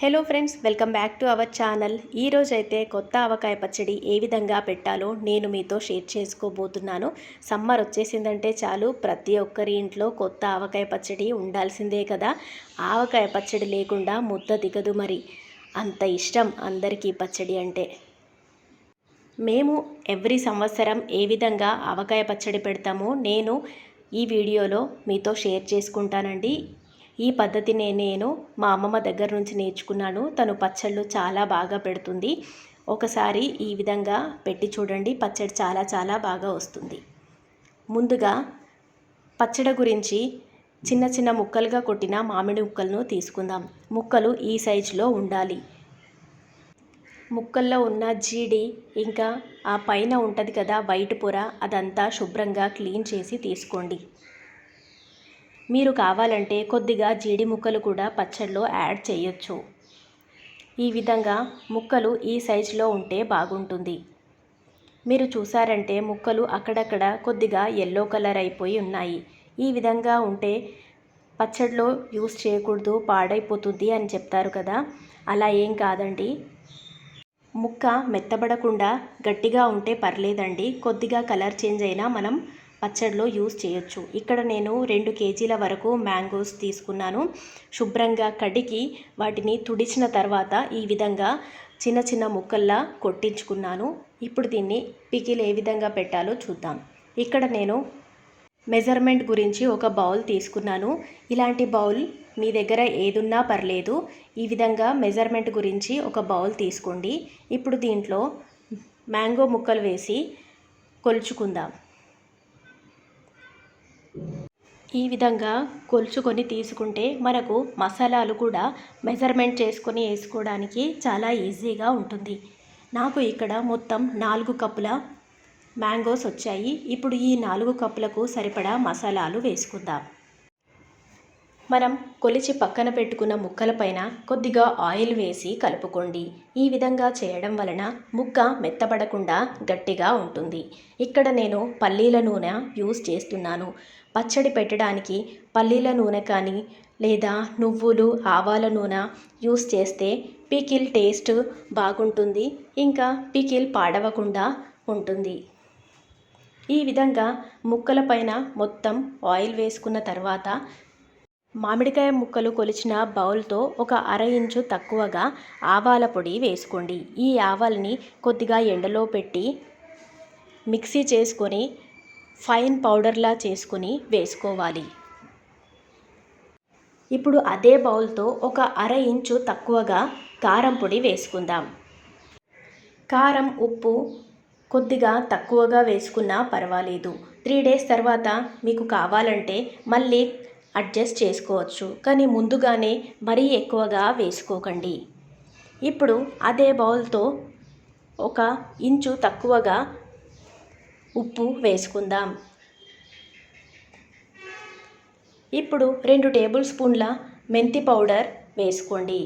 Hello friends, welcome back to our channel. ఈరోజైతే కొత్త ఆవకాయ పచ్చడి ఏ విధంగా పెట్టాలో నేను మీతో షేర్ చేసుకోబోతున్నాను. సమ్మర్ వచ్చేసిందంటే చాలు ప్రతి ఒక్కరి ఇంట్లో కొత్త ఆవకాయ పచ్చడి ఉండాల్సిందే కదా. ఆవకాయ పచ్చడి లేకుండా ముద్ద దిగదు మరి. అంత ఇష్టం అందరికీ పచ్చడి అంటే. మేము ఎవ్రీ సంవత్సరం ఏ విధంగా ఆవకాయ పచ్చడి పెడతామో నేను ఈ వీడియోలో మీతో షేర్ చేసుకుంటానండి. ఈ పద్ధతిని నేను మా అమ్మమ్మ దగ్గర నుంచి నేర్చుకున్నాను. తను పచ్చళ్ళు చాలా బాగా పెడుతుంది. ఒకసారి ఈ విధంగా పెట్టి చూడండి, పచ్చడి చాలా చాలా బాగా వస్తుంది. ముందుగా పచ్చడి గురించి చిన్న చిన్న ముక్కలుగా కొట్టిన మామిడి ముక్కలను తీసుకుందాం. ముక్కలు ఈ సైజులో ఉండాలి. ముక్కల్లో ఉన్న జీడి ఇంకా ఆ పైన ఉంటుంది కదా వైట్ పొర, అదంతా శుభ్రంగా క్లీన్ చేసి తీసుకోండి. మీరు కావాలంటే కొద్దిగా జీడి ముక్కలు కూడా పచ్చడిలో యాడ్ చేయొచ్చు. ఈ విధంగా ముక్కలు ఈ సైజులో ఉంటే బాగుంటుంది. మీరు చూసారంటే ముక్కలు అక్కడక్కడ కొద్దిగా ఎల్లో కలర్ అయిపోయి ఉన్నాయి. ఈ విధంగా ఉంటే పచ్చడిలో యూస్ చేయకూడదు, పాడైపోతుంది అని చెప్తారు కదా. అలా ఏం కాదండి. ముక్క మెత్తబడకుండా గట్టిగా ఉంటే పర్లేదండి. కొద్దిగా కలర్ చేంజ్ అయినా మనం పచ్చడిలో యూస్ చేయొచ్చు. ఇక్కడ నేను 2 కేజీల వరకు మ్యాంగోస్ తీసుకున్నాను. శుభ్రంగా కడిగి వాటిని తుడిచిన తర్వాత ఈ విధంగా చిన్న చిన్న ముక్కల్లా కొట్టించుకున్నాను. ఇప్పుడు దీన్ని పికిల్ ఏ విధంగా పెట్టాలో చూద్దాం. ఇక్కడ నేను మెజర్మెంట్ గురించి ఒక బౌల్ తీసుకున్నాను. ఇలాంటి బౌల్ మీ దగ్గర ఏదున్నా పర్లేదు. ఈ విధంగా మెజర్మెంట్ గురించి ఒక బౌల్ తీసుకోండి. ఇప్పుడు దీంట్లో మ్యాంగో ముక్కలు వేసి కొలుచుకుందాం. ఈ విధంగా కొలుచుకొని తీసుకుంటే మనకు మసాలాలు కూడా మెజర్మెంట్ చేసుకొని వేసుకోవడానికి చాలా ఈజీగా ఉంటుంది. నాకు ఇక్కడ మొత్తం 4 కప్పుల మ్యాంగోస్ వచ్చాయి. ఇప్పుడు ఈ 4 కప్పులకు సరిపడా మసాలాలు వేసుకుందాం. మనం కొలిచి పక్కన పెట్టుకున్న ముక్కలపైన కొద్దిగా ఆయిల్ వేసి కలుపుకోండి. ఈ విధంగా చేయడం వలన ముక్క మెత్తబడకుండా గట్టిగా ఉంటుంది. ఇక్కడ నేను పల్లీల నూనె యూస్ చేస్తున్నాను. పచ్చడి పెట్టడానికి పల్లీల నూనె కానీ లేదా నువ్వులు, ఆవాల నూనె యూస్ చేస్తే పికిల్ టేస్ట్ బాగుంటుంది. ఇంకా పికిల్ పాడవకుండా ఉంటుంది. ఈ విధంగా ముక్కలపైన మొత్తం ఆయిల్ వేసుకున్న తర్వాత మామిడికాయ ముక్కలు కొలిచిన బౌల్తో ఒక 1/2 ఇంచు తక్కువగా ఆవాల పొడి వేసుకోండి. ఈ ఆవాల్ని కొద్దిగా ఎండలో పెట్టి మిక్సీ చేసుకొని ఫైన్ పౌడర్లా చేసుకొని వేసుకోవాలి. ఇప్పుడు అదే బౌల్తో ఒక 1/2 ఇంచు తక్కువగా కారం పొడి వేసుకుందాం. కారం, ఉప్పు కొద్దిగా తక్కువగా వేసుకున్నా పర్వాలేదు. 3 డేస్ తర్వాత మీకు కావాలంటే మళ్ళీ అడ్జస్ట్ చేసుకోవచ్చు. కానీ ముందుగానే మరీ ఎక్కువగా వేసుకోకండి. ఇప్పుడు అదే బౌల్తో ఒక ఇంచు తక్కువగా ఉప్పు వేసుకుందాం. ఇప్పుడు 2 టేబుల్ స్పూన్ల మెంతి పౌడర్ వేసుకోండి.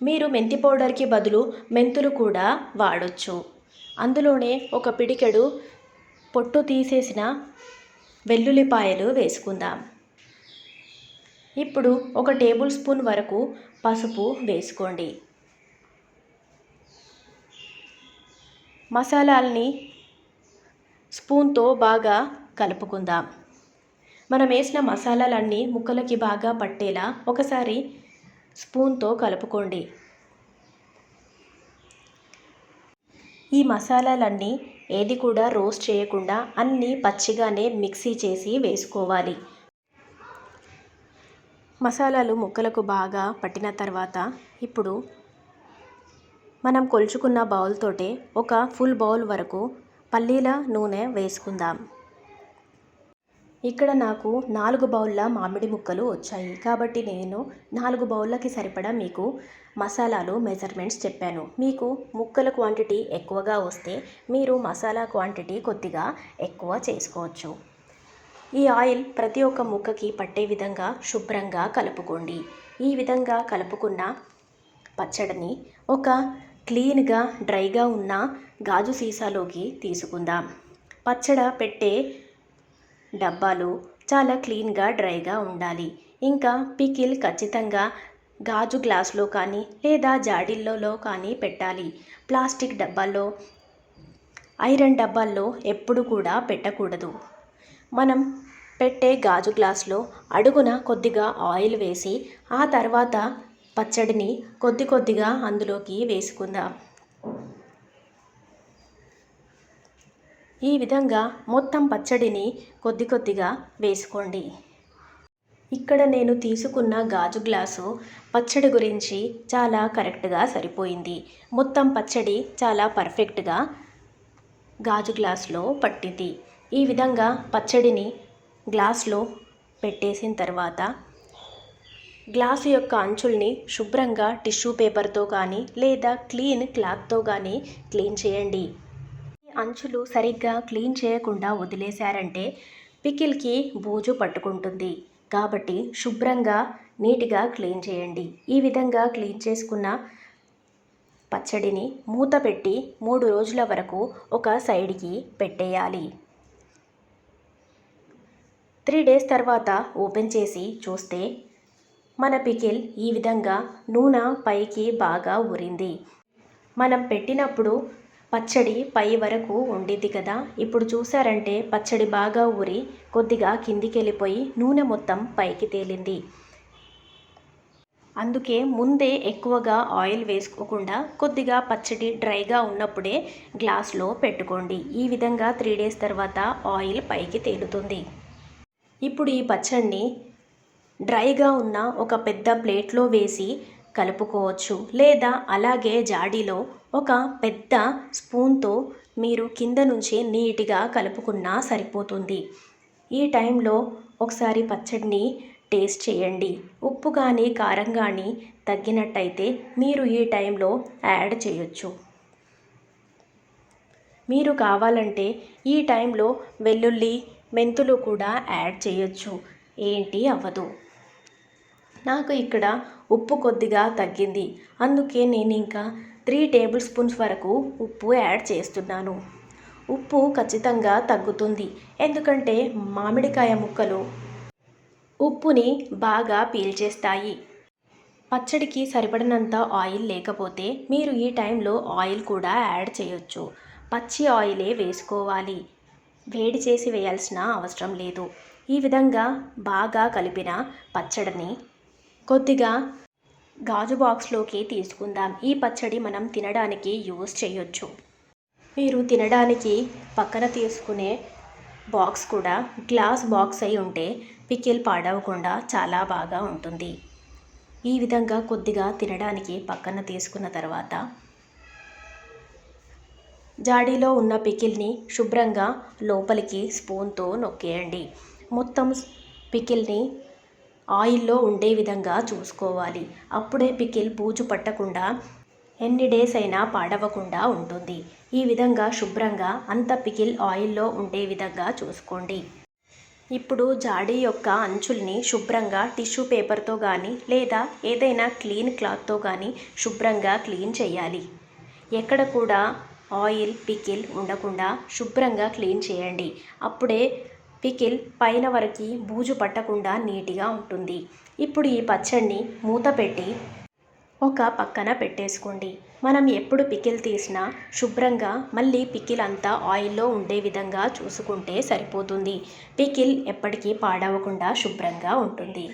మీరు మెంతి పౌడర్కి బదులు మెంతులు కూడా వాడొచ్చు. అందులోనే ఒక పిడికెడు పొట్టు తీసేసిన వెల్లుల్లిపాయలు వేసుకుందాం. ఇప్పుడు 1 టేబుల్ స్పూన్ వరకు పసుపు వేసుకోండి. మసాలాల్ని స్పూన్తో బాగా కలుపుకుందాం. మనం వేసిన మసాలాలన్నీ ముక్కలకి బాగా పట్టేలా ఒకసారి స్పూన్తో కలుపుకోండి. ఈ మసాలాలన్నీ ఏది కూడా రోస్ట్ చేయకుండా అన్నీ పచ్చిగానే మిక్సీ చేసి వేసుకోవాలి. మసాలాలు ముక్కలకు బాగా పట్టిన తర్వాత ఇప్పుడు మనం కొలుచుకున్న బౌల్ తోటే ఒక ఫుల్ బౌల్ వరకు పల్లీల నూనె వేసుకుందాం. ఇక్కడ నాకు 4 బౌల్ల మామిడి ముక్కలు వచ్చాయి కాబట్టి నేను 4 బౌళ్ళకి సరిపడా మీకు మసాలాలు మెజర్మెంట్స్ చెప్పాను. మీకు ముక్కల క్వాంటిటీ ఎక్కువగా వస్తే మీరు మసాలా క్వాంటిటీ కొద్దిగా ఎక్కువ చేసుకోవచ్చు. ఈ ఆయిల్ ప్రతి ఒక్క ముక్కకి పట్టే విధంగా శుభ్రంగా కలుపుకోండి. ఈ విధంగా కలుపుకున్న పచ్చడిని ఒక క్లీన్గా డ్రైగా ఉన్న గాజు సీసాలోకి తీసుకుందాం. పచ్చడి పెట్టే డబ్బాలు చాలా క్లీన్గా డ్రైగా ఉండాలి. ఇంకా పికిల్ ఖచ్చితంగా గాజు గ్లాసులో కానీ లేదా జాడీలలో కానీ పెట్టాలి. ప్లాస్టిక్ డబ్బాల్లో, ఐరన్ డబ్బాల్లో ఎప్పుడు కూడా పెట్టకూడదు. మనం పెట్టే గాజు గ్లాసులో అడుగున కొద్దిగా ఆయిల్ వేసి ఆ తర్వాత పచ్చడిని కొద్ది కొద్దిగా అందులోకి వేసుకుందాం. ఈ విధంగా మొత్తం పచ్చడిని కొద్ది కొద్దిగా వేసుకోండి. ఇక్కడ నేను తీసుకున్న గాజు గ్లాసు పచ్చడి గురించి చాలా కరెక్ట్గా సరిపోయింది. మొత్తం పచ్చడి చాలా పర్ఫెక్ట్గా గాజు గ్లాసులో పట్టింది. ఈ విధంగా పచ్చడిని గ్లాసులో పెట్టేసిన తర్వాత గ్లాసు యొక్క అంచుల్ని శుభ్రంగా టిష్యూ పేపర్తో కానీ లేదా క్లీన్ క్లాత్తో కానీ క్లీన్ చేయండి. అంచులు సరిగ్గా క్లీన్ చేయకుండా వదిలేశారంటే పికిల్కి బూజు పట్టుకుంటుంది. కాబట్టి శుభ్రంగా నీట్గా క్లీన్ చేయండి. ఈ విధంగా క్లీన్ చేసుకున్న పచ్చడిని మూత పెట్టి 3 రోజుల వరకు ఒక సైడ్కి పెట్టేయాలి. 3 డేస్ తర్వాత ఓపెన్ చేసి చూస్తే మన పికిల్ ఈ విధంగా నూనె పైకి బాగా ఊరింది. మనం పెట్టినప్పుడు పచ్చడి పై వరకు ఉండిద్ది కదా. ఇప్పుడు చూసారంటే పచ్చడి బాగా ఊరి కొద్దిగా కిందికి వెళ్ళిపోయి నూనె మొత్తం పైకి తేలింది. అందుకే ముందే ఎక్కువగా ఆయిల్ వేసుకోకుండా కొద్దిగా పచ్చడి డ్రైగా ఉన్నప్పుడే గ్లాస్లో పెట్టుకోండి. ఈ విధంగా 3 డేస్ తర్వాత ఆయిల్ పైకి తేలుతుంది. ఇప్పుడు ఈ పచ్చడిని డ్రైగా ఉన్న ఒక పెద్ద ప్లేట్లో వేసి కలుపుకోవచ్చు. లేదా అలాగే జాడీలో ఒక పెద్ద స్పూన్తో మీరు కింద నుంచి నీట్గా కలుపుకున్నా సరిపోతుంది. ఈ టైంలో ఒకసారి పచ్చడిని టేస్ట్ చేయండి. ఉప్పు కానీ కారం కానీ తగ్గినట్టయితే మీరు ఈ టైంలో యాడ్ చేయొచ్చు. మీరు కావాలంటే ఈ టైంలో వెల్లుల్లి, మెంతులు కూడా యాడ్ చేయొచ్చు. ఏంటి అవ్వదు. నాకు ఇక్కడ ఉప్పు కొద్దిగా తగ్గింది. అందుకే నేను ఇంకా 3 టేబుల్ స్పూన్స్ వరకు ఉప్పు యాడ్ చేస్తున్నాను. ఉప్పు ఖచ్చితంగా తగ్గుతుంది. ఎందుకంటే మామిడికాయ ముక్కలు ఉప్పుని బాగా పీల్చేస్తాయి. పచ్చడికి సరిపడినంత ఆయిల్ లేకపోతే మీరు ఈ టైంలో ఆయిల్ కూడా యాడ్ చేయొచ్చు. పచ్చి ఆయిలే వేసుకోవాలి. వేడి చేసి వేయాల్సిన అవసరం లేదు. ఈ విధంగా బాగా కలిపిన పచ్చడిని కొద్దిగా గాజు బాక్స్లోకి తీసుకుందాం. ఈ పచ్చడి మనం తినడానికి యూజ్ చేయొచ్చు. మీరు తినడానికి పక్కన తీసుకునే బాక్స్ కూడా గ్లాస్ బాక్స్ అయి ఉంటే పికిల్ పాడవకుండా చాలా బాగా ఉంటుంది. ఈ విధంగా కొద్దిగా తినడానికి పక్కన తీసుకున్న తర్వాత జాడీలో ఉన్న పికిల్ని శుభ్రంగా లోపలికి స్పూన్తో నొక్కేయండి. మొత్తం పికిల్ని ఆయిల్లో ఉండే విధంగా చూసుకోవాలి. అప్పుడే పికిల్ బూజు పట్టకుండా ఎన్ని డేస్ అయినా పాడవకుండా ఉంటుంది. ఈ విధంగా శుభ్రంగా అంత పికిల్ ఆయిల్లో ఉండే విధంగా చూసుకోండి. ఇప్పుడు జాడీ యొక్క అంచుల్ని శుభ్రంగా టిష్యూ పేపర్తో కానీ లేదా ఏదైనా క్లీన్ క్లాత్తో కానీ శుభ్రంగా క్లీన్ చేయాలి. ఎక్కడ కూడా ఆయిల్, పికిల్ ఉండకుండా శుభ్రంగా క్లీన్ చేయండి. అప్పుడే పికిల్ పైన వరకు బూజు పట్టకుండా నీట్గా ఉంటుంది. ఇప్పుడు ఈ పచ్చడిని మూత పెట్టి ఒక పక్కన పెట్టేసుకోండి. మనం ఎప్పుడు పికిల్ తీసినా శుభ్రంగా మళ్ళీ పికిల్ అంతా ఆయిల్లో ఉండే విధంగా చూసుకుంటే సరిపోతుంది. పికిల్ ఎప్పటికీ పాడవకుండా శుభ్రంగా ఉంటుంది.